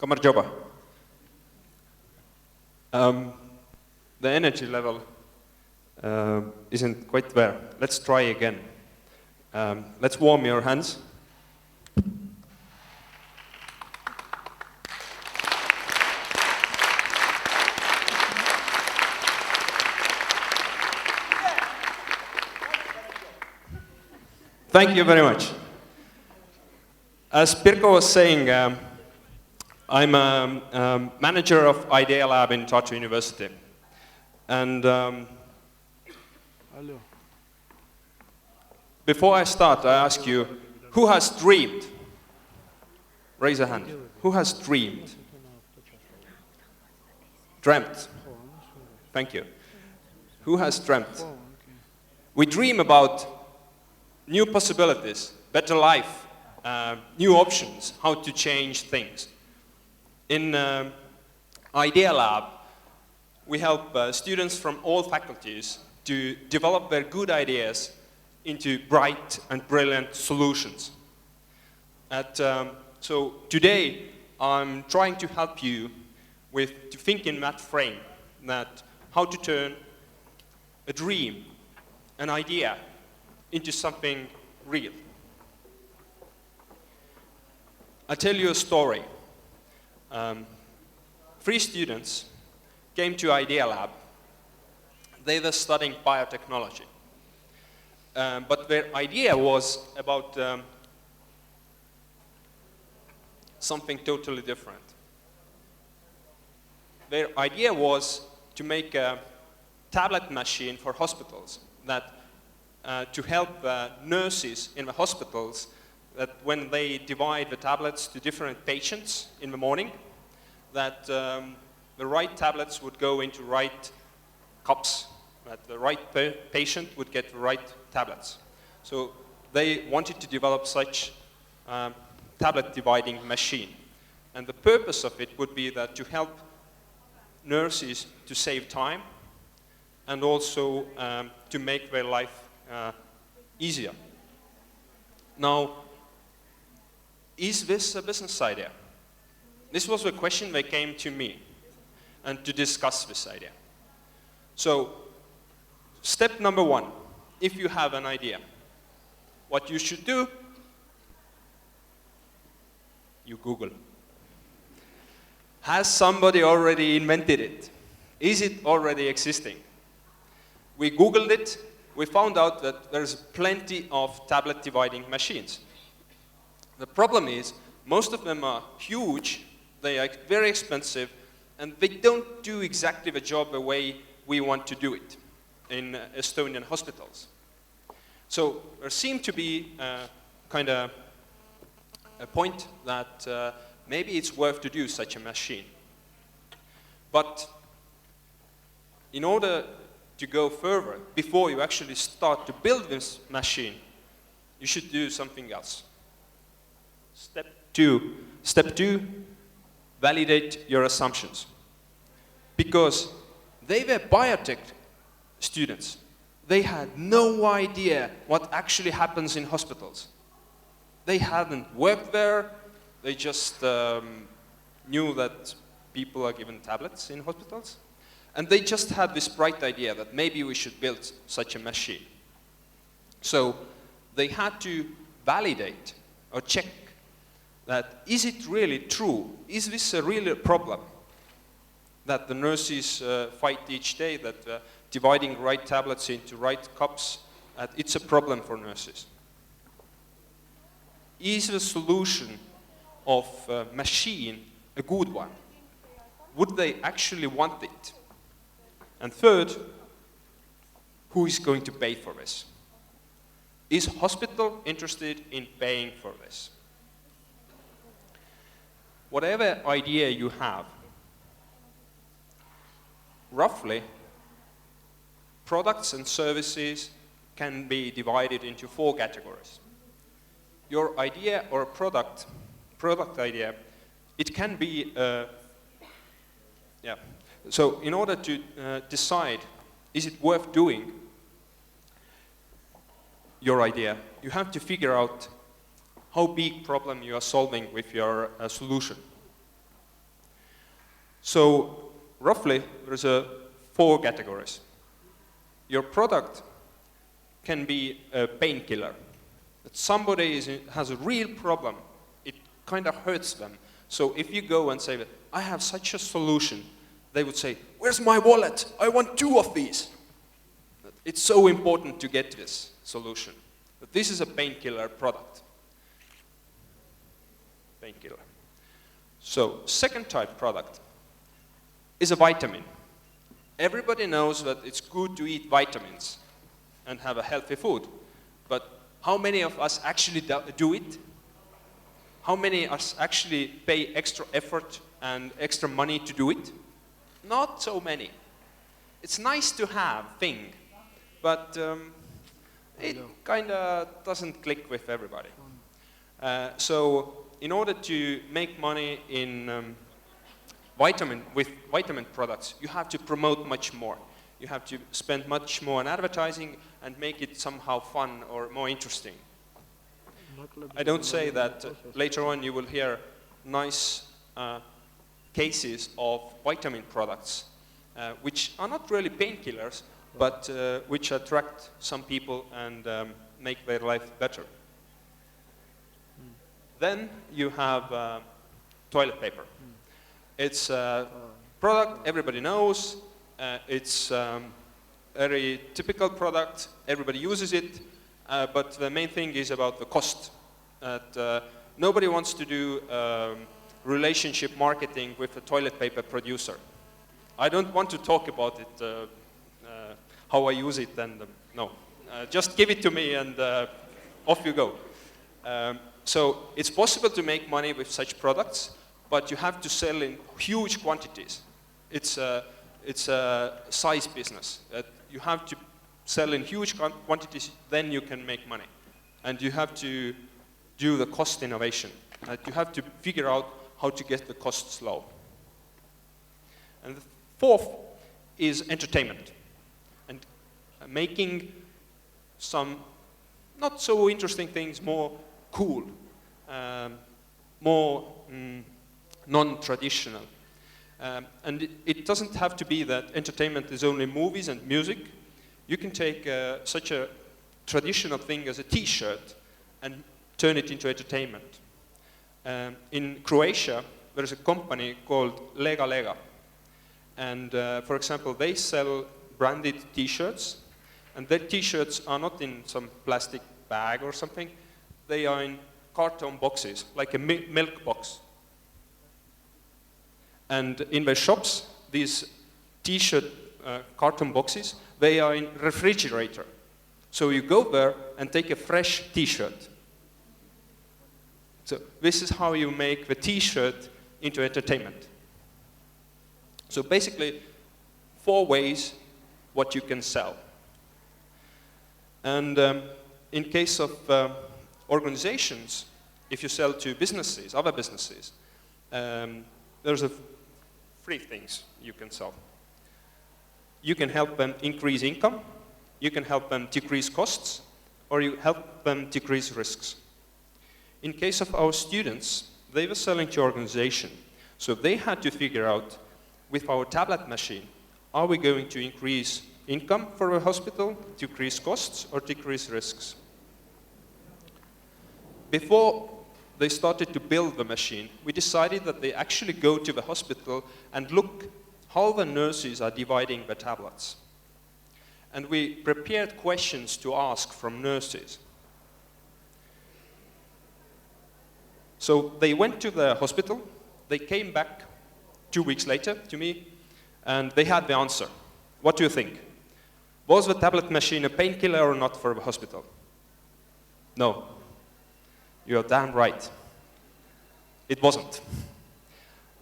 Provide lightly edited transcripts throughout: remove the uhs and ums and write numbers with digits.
Kamar Joba. The energy level isn't quite there. Let's try again. Let's warm your hands. Thank you very much. As Pirko was saying, I'm a manager of Idea Lab in Tartu University. And before I start, I ask you, who has dreamed? Raise a hand. Who has dreamed? Dreamt. Thank you. Who has dreamt? We dream about new possibilities, better life, new options, how to change things. In Idea Lab, we help students from all faculties to develop their good ideas into bright and brilliant solutions. So today, I'm trying to help you to think in that frame, that how to turn a dream, an idea, into something real. I'll tell you a story. 3 students came to Idea Lab. They were studying biotechnology. But their idea was about something totally different. Their idea was to make a tablet machine for hospitals that to help nurses in the hospitals, that when they divide the tablets to different patients in the morning, that the right tablets would go into right cups, that the right patient would get the right tablets. So they wanted to develop such tablet dividing machine. And the purpose of it would be that to help nurses to save time and also to make their life easier. Now, is this a business idea? This was the question that came to me, and to discuss this idea. So, step number 1, if you have an idea, what you should do, you Google. Has somebody already invented it? Is it already existing? We Googled it. We found out that there's plenty of tablet dividing machines. The problem is, most of them are huge, they are very expensive, and they don't do exactly the job the way we want to do it in Estonian hospitals. So there seemed to be kind of a point that maybe it's worth to do such a machine. But in order to go further, before you actually start to build this machine, you should do something else. Step 2, validate your assumptions. Because they were biotech students. They had no idea what actually happens in hospitals. They hadn't worked there, they just knew that people are given tablets in hospitals. And they just had this bright idea that maybe we should build such a machine. So they had to validate or check that, is it really true? Is this a real problem that the nurses fight each day, that dividing right tablets into right cups, it's a problem for nurses? Is the solution of a machine a good one? Would they actually want it? And third, who is going to pay for this? Is hospital interested in paying for this? Whatever idea you have, roughly, products and services can be divided into 4 categories. Your idea or a product idea, it can be So in order to decide, is it worth doing your idea, you have to figure out how big problem you are solving with your solution. So roughly, there's 4 categories. Your product can be a painkiller. That somebody has a real problem, it kind of hurts them. So if you go and say, I have such a solution, they would say, where's my wallet? I want 2 of these. It's so important to get this solution. But this is a painkiller product. Painkiller. So second type product is a vitamin. Everybody knows that it's good to eat vitamins and have a healthy food. But how many of us actually do it? How many of us actually pay extra effort and extra money to do it? Not so many. It's nice to have thing, but it kind of doesn't click with everybody. So in order to make money in with vitamin products, you have to promote much more. You have to spend much more on advertising and make it somehow fun or more interesting. I don't say that later on you will hear nice cases of vitamin products, which are not really painkillers, but which attract some people and make their life better. Then you have toilet paper. It's a product everybody knows. It's very typical product. Everybody uses it. But the main thing is about the cost. Nobody wants to do relationship marketing with a toilet paper producer. I don't want to talk about it, how I use it, and no. Just give it to me and off you go. So it's possible to make money with such products, but you have to sell in huge quantities. It's a size business. You have to sell in huge quantities, then you can make money. And you have to do the cost innovation. You have to figure out how to get the costs low. And the fourth is entertainment. And making some not so interesting things more cool, more non-traditional. And it doesn't have to be that entertainment is only movies and music. You can take such a traditional thing as a t-shirt and turn it into entertainment. In Croatia, there's a company called Lega Lega. And for example, they sell branded t-shirts. And their t-shirts are not in some plastic bag or something. They are in carton boxes, like a milk box. And in their shops, these t-shirt carton boxes, they are in refrigerator. So you go there and take a fresh t-shirt. So this is how you make the t-shirt into entertainment. So basically, 4 ways what you can sell. And in case of organizations, if you sell to businesses, other businesses, there's 3 things you can sell. You can help them increase income, you can help them decrease costs, or you help them decrease risks. In case of our students, they were selling to organization, so they had to figure out, with our tablet machine, are we going to increase income for a hospital, decrease costs, or decrease risks? Before they started to build the machine, we decided that they actually go to the hospital and look how the nurses are dividing the tablets. And we prepared questions to ask from nurses. So they went to the hospital, they came back 2 weeks later to me, and they had the answer. What do you think? Was the tablet machine a painkiller or not for the hospital? No. You're damn right. It wasn't.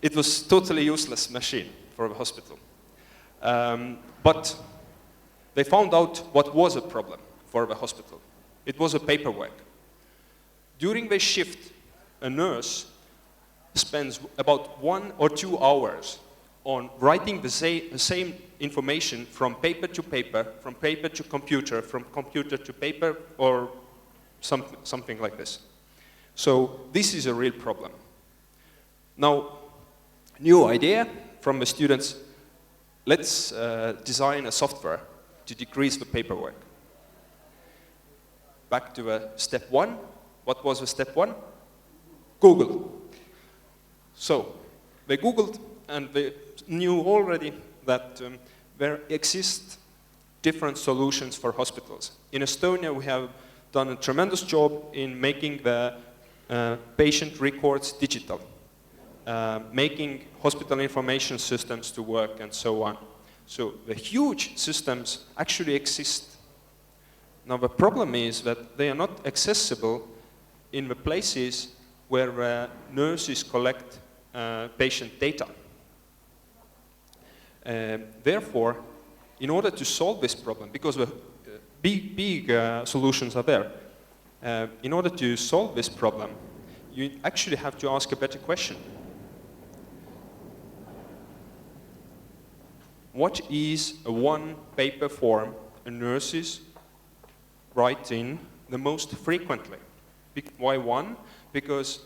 It was totally useless machine for the hospital. But they found out what was a problem for the hospital. It was a paperwork. During the shift, a nurse spends about 1 or 2 hours on writing the same information from paper to paper, from paper to computer, from computer to paper, or something like this. So this is a real problem. Now, new idea from the students, let's design a software to decrease the paperwork. Back to step one. What was the step one? Google. So they Googled, and they knew already that there exist different solutions for hospitals. In Estonia, we have done a tremendous job in making the patient records digital, making hospital information systems to work, and so on. So the huge systems actually exist. Now the problem is that they are not accessible in the places where nurses collect patient data. Therefore, in order to solve this problem, because the big solutions are there, in order to solve this problem, you actually have to ask a better question. What is one paper form nurses write in the most frequently? Why one? Because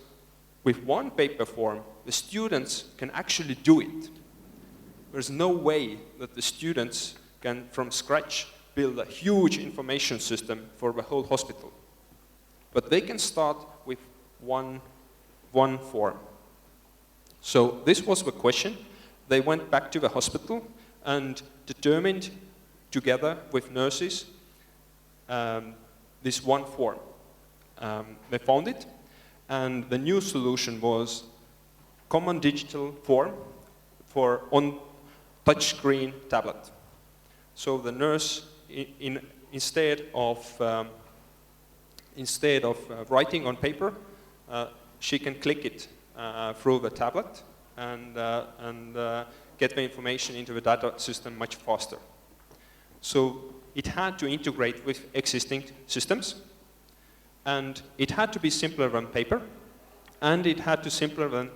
with one paper form, the students can actually do it. There's no way that the students can, from scratch, build a huge information system for the whole hospital. But they can start with one form. So this was the question. They went back to the hospital and determined, together with nurses, this one form. They found it, and the new solution was common digital form for on touchscreen tablet. So the nurse, instead of writing on paper, she can click it through the tablet and get the information into the data system much faster. So it had to integrate with existing systems, and it had to be simpler than paper, and it had to be simpler than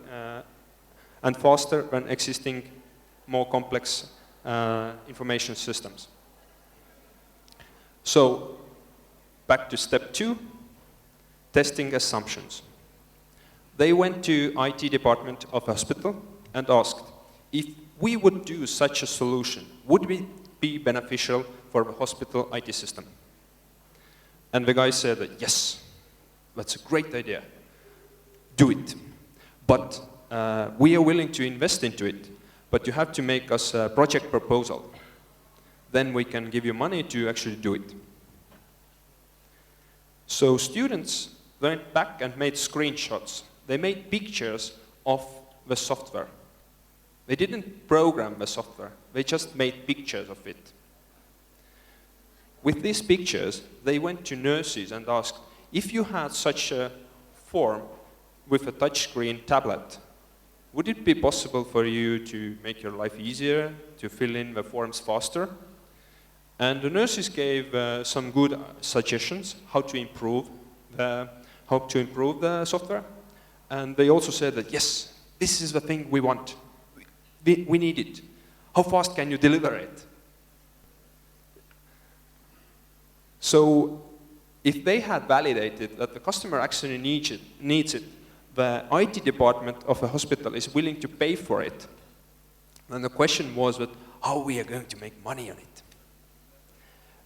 and faster than existing more complex information systems. So back to step 2, testing assumptions. They went to IT department of hospital and asked, if we would do such a solution, would it be beneficial for the hospital IT system? And the guy said that, yes, that's a great idea. Do it. But we are willing to invest into it, but you have to make us a project proposal. Then we can give you money to actually do it. So students went back and made screenshots. They made pictures of the software. They didn't program the software. They just made pictures of it. With these pictures, they went to nurses and asked, if you had such a form with a touchscreen tablet, would it be possible for you to make your life easier, to fill in the forms faster? And the nurses gave some good suggestions how to improve the software. And they also said that, yes, this is the thing we want. We need it. How fast can you deliver it? So if they had validated that the customer actually needs it, the IT department of a hospital is willing to pay for it, and the question was that how we are going to make money on it.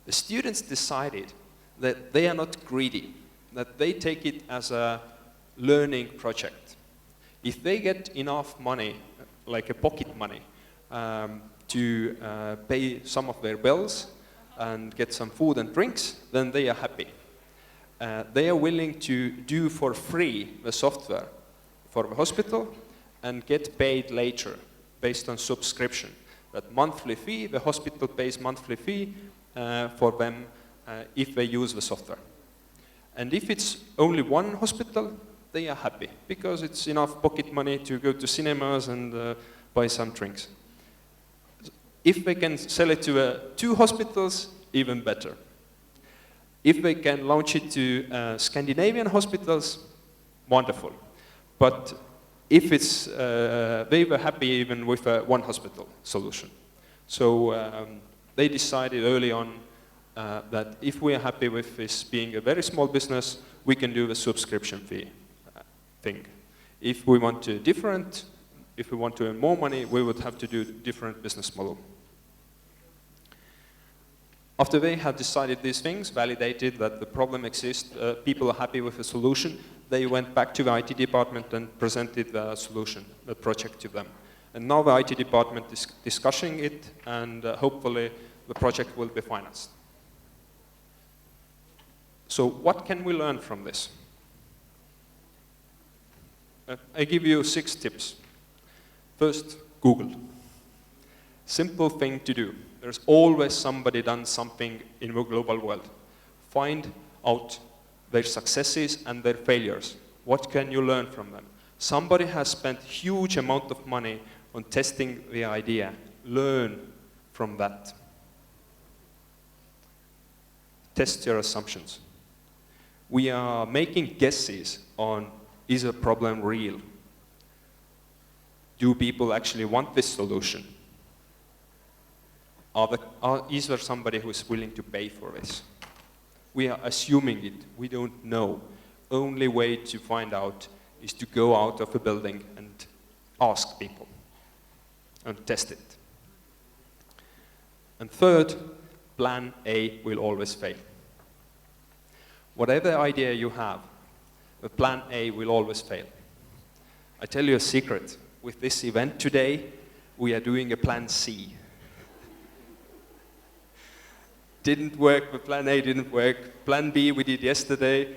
The students decided that they are not greedy, that they take it as a learning project. If they get enough money, like a pocket money, to pay some of their bills and get some food and drinks, then they are happy. They are willing to do for free the software for the hospital and get paid later based on subscription. That monthly fee, the hospital pays monthly fee for them if they use the software. And if it's only one hospital, they are happy because it's enough pocket money to go to cinemas and buy some drinks. If they can sell it to 2 hospitals, even better. If they can launch it to Scandinavian hospitals, wonderful. But if it's, they were happy even with a 1 hospital solution. So they decided early on that if we are happy with this being a very small business, we can do the subscription fee thing. If we want a different If we want to earn more money, we would have to do different business model. After they have decided these things, validated that the problem exists, people are happy with the solution, they went back to the IT department and presented the solution, the project to them. And now the IT department is discussing it, and hopefully the project will be financed. So what can we learn from this? I give you 6 tips. First, Google. Simple thing to do. There's always somebody done something in the global world. Find out their successes and their failures. What can you learn from them? Somebody has spent huge amount of money on testing the idea. Learn from that. Test your assumptions. We are making guesses on, is a problem real? Do people actually want this solution? Is there somebody who is willing to pay for this? We are assuming it. We don't know. Only way to find out is to go out of a building and ask people and test it. And third, plan A will always fail. Whatever idea you have, the plan A will always fail. I tell you a secret. With this event today, we are doing a plan C. Didn't work, the plan A didn't work. Plan B we did yesterday,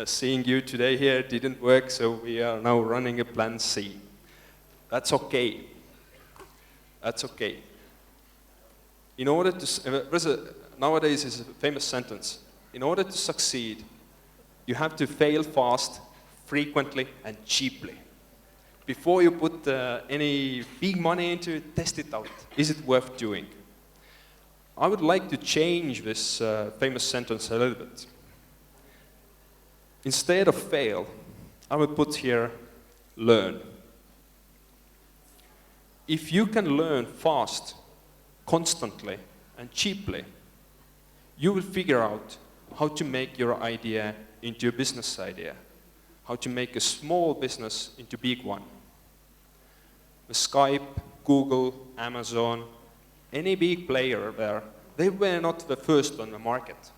seeing you today here didn't work, so we are now running a plan C. That's okay. That's okay. In order to, nowadays is a famous sentence. In order to succeed, you have to fail fast, frequently, and cheaply. Before you put any big money into it, test it out. Is it worth doing? I would like to change this famous sentence a little bit. Instead of fail, I would put here, learn. If you can learn fast, constantly, and cheaply, you will figure out how to make your idea into a business idea, how to make a small business into a big one. The Skype, Google, Amazon, any big player there, they were not the first on the market.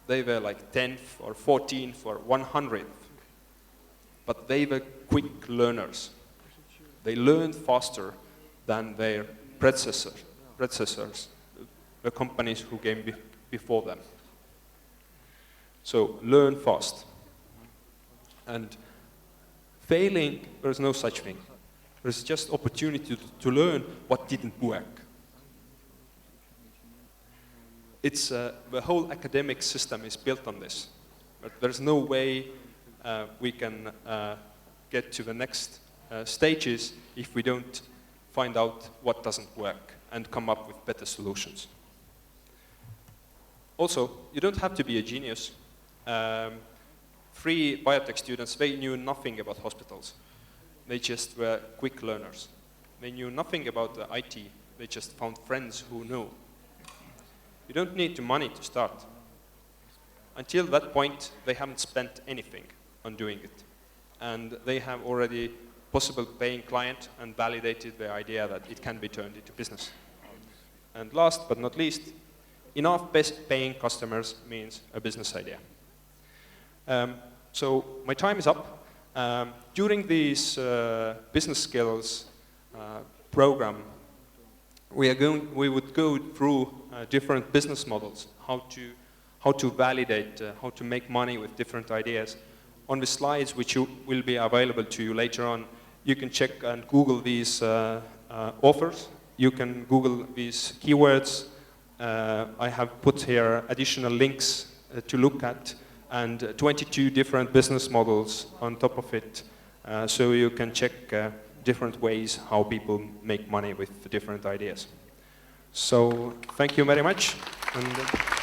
They were like 10th or 14th or 100th. But they were quick learners. They learned faster than their predecessors, the companies who came before them. So learn fast. And failing, there is no such thing. There's just opportunity to learn what didn't work. It's, the whole academic system is built on this. But there's no way we can get to the next stages if we don't find out what doesn't work and come up with better solutions. Also, you don't have to be a genius. 3 biotech students, they knew nothing about hospitals. They just were quick learners. They knew nothing about the IT. They just found friends who knew. You don't need money to start. Until that point, they haven't spent anything on doing it. And they have already possible paying client and validated the idea that it can be turned into business. And last but not least, enough best paying customers means a business idea. So my time is up. During this business skills program, we would go through different business models, how to validate, how to make money with different ideas. On the slides, which will be available to you later on, you can check and Google these offers. You can Google these keywords. I have put here additional links to look at, and 22 different business models on top of it, so you can check different ways how people make money with different ideas. So thank you very much. And,